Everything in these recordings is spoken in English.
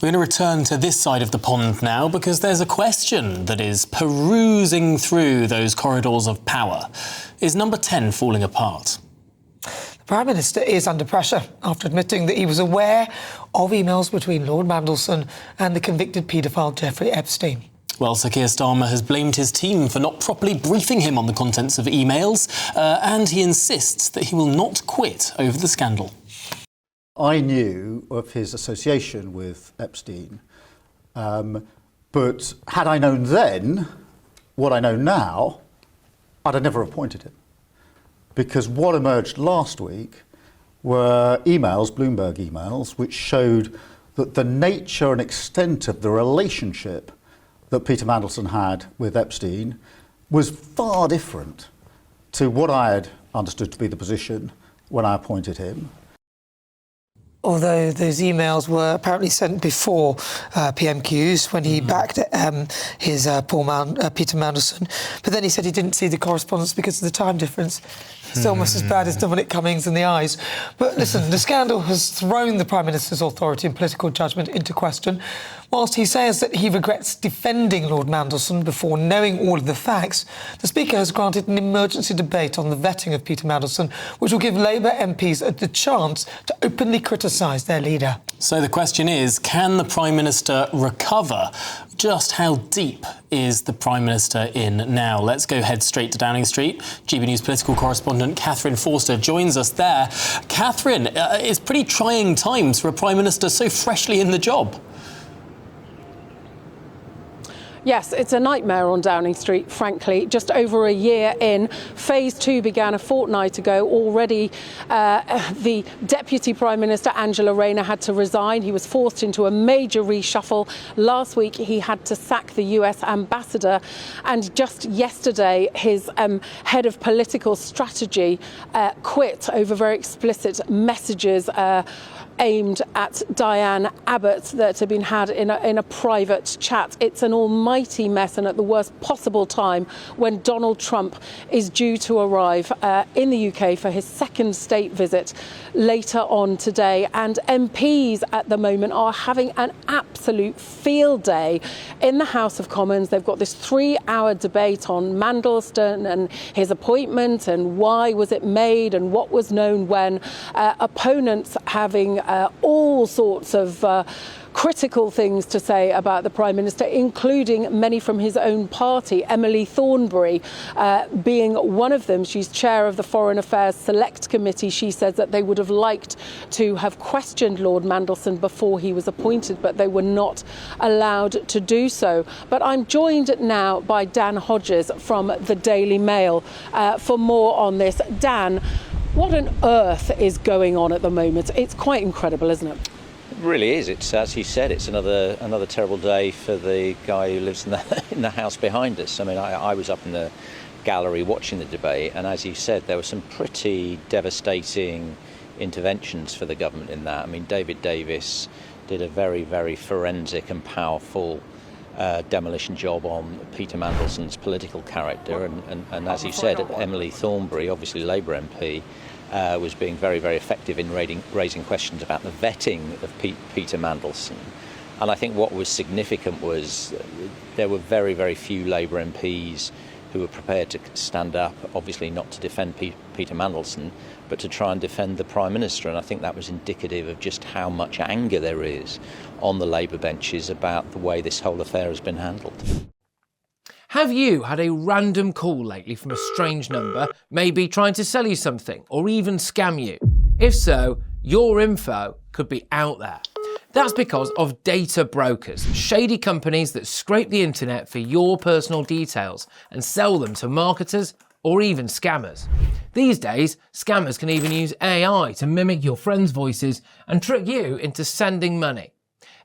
We're going to return to this side of the pond now because there's a question that is perusing through those corridors of power. Is number 10 falling apart? The Prime Minister is under pressure after admitting that he was aware of emails between Lord Mandelson and the convicted paedophile Jeffrey Epstein. Well, Sir Keir Starmer has blamed his team for not properly briefing him on the contents of emails, and he insists that he will not quit over the scandal. I knew of his association with Epstein, but had I known then what I know now, I'd have never appointed him. Because what emerged last week were emails, Bloomberg emails, which showed that the nature and extent of the relationship that Peter Mandelson had with Epstein was far different to what I had understood to be the position when I appointed him. Although those emails were apparently sent before PMQs when he backed his Peter Mandelson. But then he said he didn't see the correspondence because of the time difference. It's almost as bad as Dominic Cummings in the eyes. But listen, the scandal has thrown the Prime Minister's authority and political judgment into question. Whilst he says that he regrets defending Lord Mandelson before knowing all of the facts, the Speaker has granted an emergency debate on the vetting of Peter Mandelson, which will give Labour MPs the chance to openly criticise their leader. So the question is, can the Prime Minister recover? Just how deep is the Prime Minister in now? Let's go head straight to Downing Street. GB News political correspondent Catherine Forster joins us there. Catherine, it's pretty trying times for a Prime Minister so freshly in the job. Yes, it's a nightmare on Downing Street, frankly. Just over a year in, phase 2 began a fortnight ago. Already the Deputy Prime Minister, Angela Rayner, had to resign. He was forced into a major reshuffle. Last week, he had to sack the US ambassador. And just yesterday, his head of political strategy quit over very explicit messages aimed at Diane Abbott that had been had in a private chat. It's an almighty mess, and at the worst possible time when Donald Trump is due to arrive in the UK for his second state visit later on today. And MPs at the moment are having an absolute field day in the House of Commons. They've got this 3-hour debate on Mandelson and his appointment and why was it made and what was known when. Opponents having all sorts of critical things to say about the Prime Minister, including many from his own party, Emily Thornberry being one of them. She's chair of the Foreign Affairs Select Committee. She says that they would have liked to have questioned Lord Mandelson before he was appointed, but they were not allowed to do so. But I'm joined now by Dan Hodges from the Daily Mail for more on this. Dan, what on earth is going on at the moment? It's quite incredible, isn't it? It really is. It's, as you said, it's another terrible day for the guy who lives in the house behind us. I mean, I was up in the gallery watching the debate, and as you said, there were some pretty devastating interventions for the government in that. I mean, David Davis did a very, very forensic and powerful demolition job on Peter Mandelson's political character, and as you said, Emily Thornberry, obviously Labour MP, was being very, very effective in raising questions about the vetting of Peter Mandelson. And I think what was significant was there were very, very few Labour MPs who were prepared to stand up, obviously not to defend Peter Mandelson, but to try and defend the Prime Minister. And I think that was indicative of just how much anger there is on the Labour benches about the way this whole affair has been handled. Have you had a random call lately from a strange number, maybe trying to sell you something or even scam you? If so, your info could be out there. That's because of data brokers, shady companies that scrape the internet for your personal details and sell them to marketers or even scammers. These days, scammers can even use AI to mimic your friends' voices and trick you into sending money.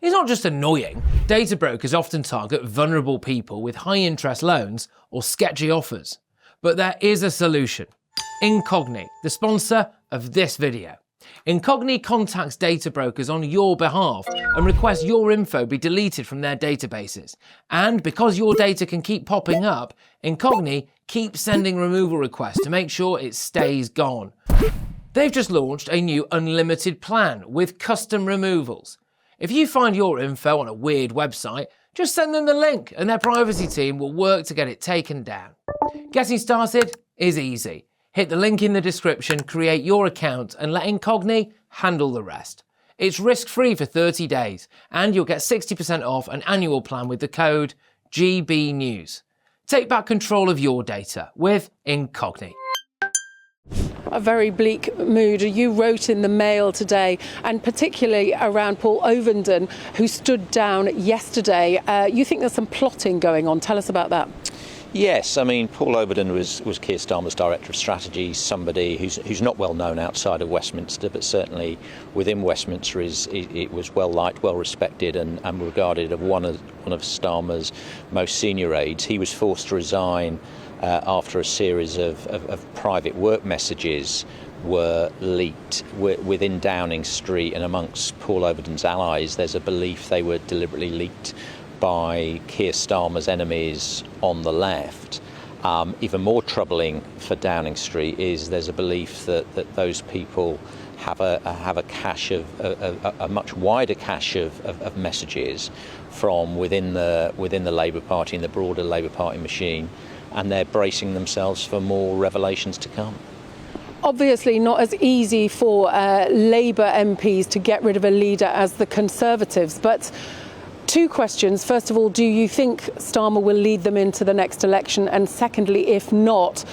It's not just annoying. Data brokers often target vulnerable people with high-interest loans or sketchy offers. But there is a solution. Incogni, the sponsor of this video. Incogni contacts data brokers on your behalf and requests your info be deleted from their databases. And because your data can keep popping up, Incogni keeps sending removal requests to make sure it stays gone. They've just launched a new unlimited plan with custom removals. If you find your info on a weird website, just send them the link and their privacy team will work to get it taken down. Getting started is easy. Hit the link in the description, create your account and let Incogni handle the rest. It's risk-free for 30 days and you'll get 60% off an annual plan with the code GBNews. Take back control of your data with Incogni. A very bleak mood. You wrote in the Mail today, and particularly around Paul Ovenden, who stood down yesterday. You think there's some plotting going on. Tell us about that. Yes, I mean, Paul Ovenden was Keir Starmer's Director of Strategy, somebody who's not well known outside of Westminster, but certainly within Westminster it was well liked, well respected, and regarded as one of Starmer's most senior aides. He was forced to resign after a series of private work messages were leaked within Downing Street, and amongst Paul Overden's allies, there's a belief they were deliberately leaked by Keir Starmer's enemies on the left. Even more troubling for Downing Street is there's a belief that those people have a cache of a much wider cache of messages from within the Labour Party and the broader Labour Party machine, and they're bracing themselves for more revelations to come. Obviously not as easy for Labour MPs to get rid of a leader as the Conservatives, but two questions. First of all, do you think Starmer will lead them into the next election? And secondly, if not,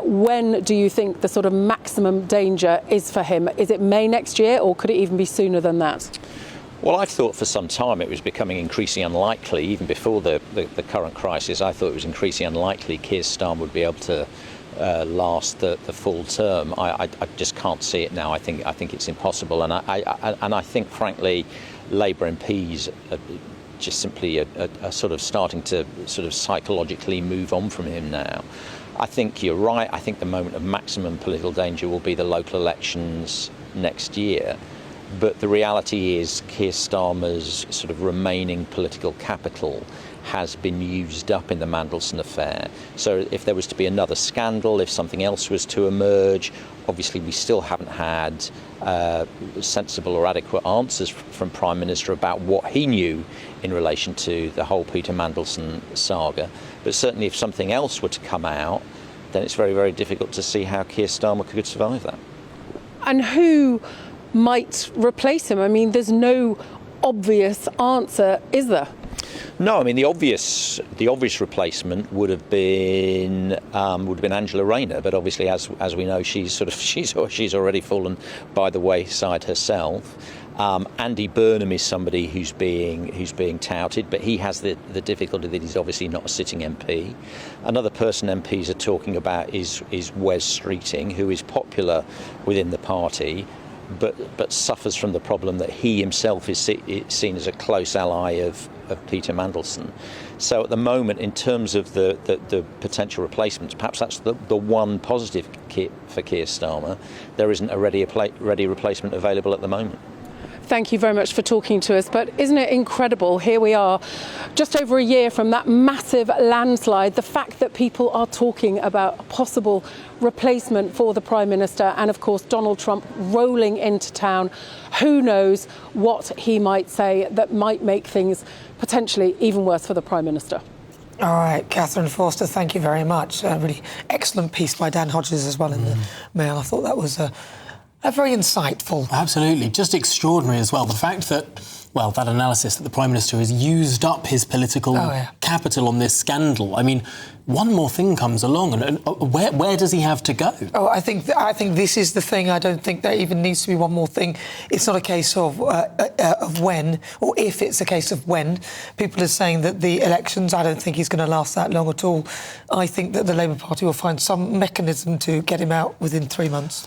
when do you think the sort of maximum danger is for him? Is it May next year, or could it even be sooner than that? Well, I've thought for some time it was becoming increasingly unlikely, even before the current crisis. I thought it was increasingly unlikely Keir Starmer would be able to last the full term. I just can't see it now. I think it's impossible, and I think, frankly, Labour MPs are just simply are sort of starting to sort of psychologically move on from him now. I think you're right. I think the moment of maximum political danger will be the local elections next year. But the reality is Keir Starmer's sort of remaining political capital has been used up in the Mandelson affair. So if there was to be another scandal, if something else was to emerge, obviously we still haven't had sensible or adequate answers from Prime Minister about what he knew in relation to the whole Peter Mandelson saga. But certainly if something else were to come out, then it's very, very difficult to see how Keir Starmer could survive that. And who might replace him? I mean, there's no obvious answer, is there? No, I mean the obvious replacement would have been Angela Rayner, but obviously as we know she's already fallen by the wayside herself. Andy Burnham is somebody who's being touted, but he has the difficulty that he's obviously not a sitting MP. Another person MPs are talking about is Wes Streeting, who is popular within the party, but suffers from the problem that he himself is seen as a close ally of Peter Mandelson. So at the moment, in terms of the potential replacements, perhaps that's the one positive for Keir Starmer. There isn't a ready replacement available at the moment. Thank you very much for talking to us. But isn't it incredible? Here we are, just over a year from that massive landslide. The fact that people are talking about a possible replacement for the Prime Minister, and of course Donald Trump rolling into town. Who knows what he might say that might make things potentially even worse for the Prime Minister. All right, Catherine Forster, thank you very much. A really excellent piece by Dan Hodges as well in the Mail. I thought that was a very insightful. Absolutely, just extraordinary as well. The fact that, well, that analysis that the Prime Minister has used up his political capital on this scandal. I mean, one more thing comes along, and where does he have to go? Oh, I think this is the thing. I don't think there even needs to be one more thing. It's not a case of when, or if. It's a case of when. People are saying that the elections, I don't think he's going to last that long at all. I think that the Labour Party will find some mechanism to get him out within 3 months.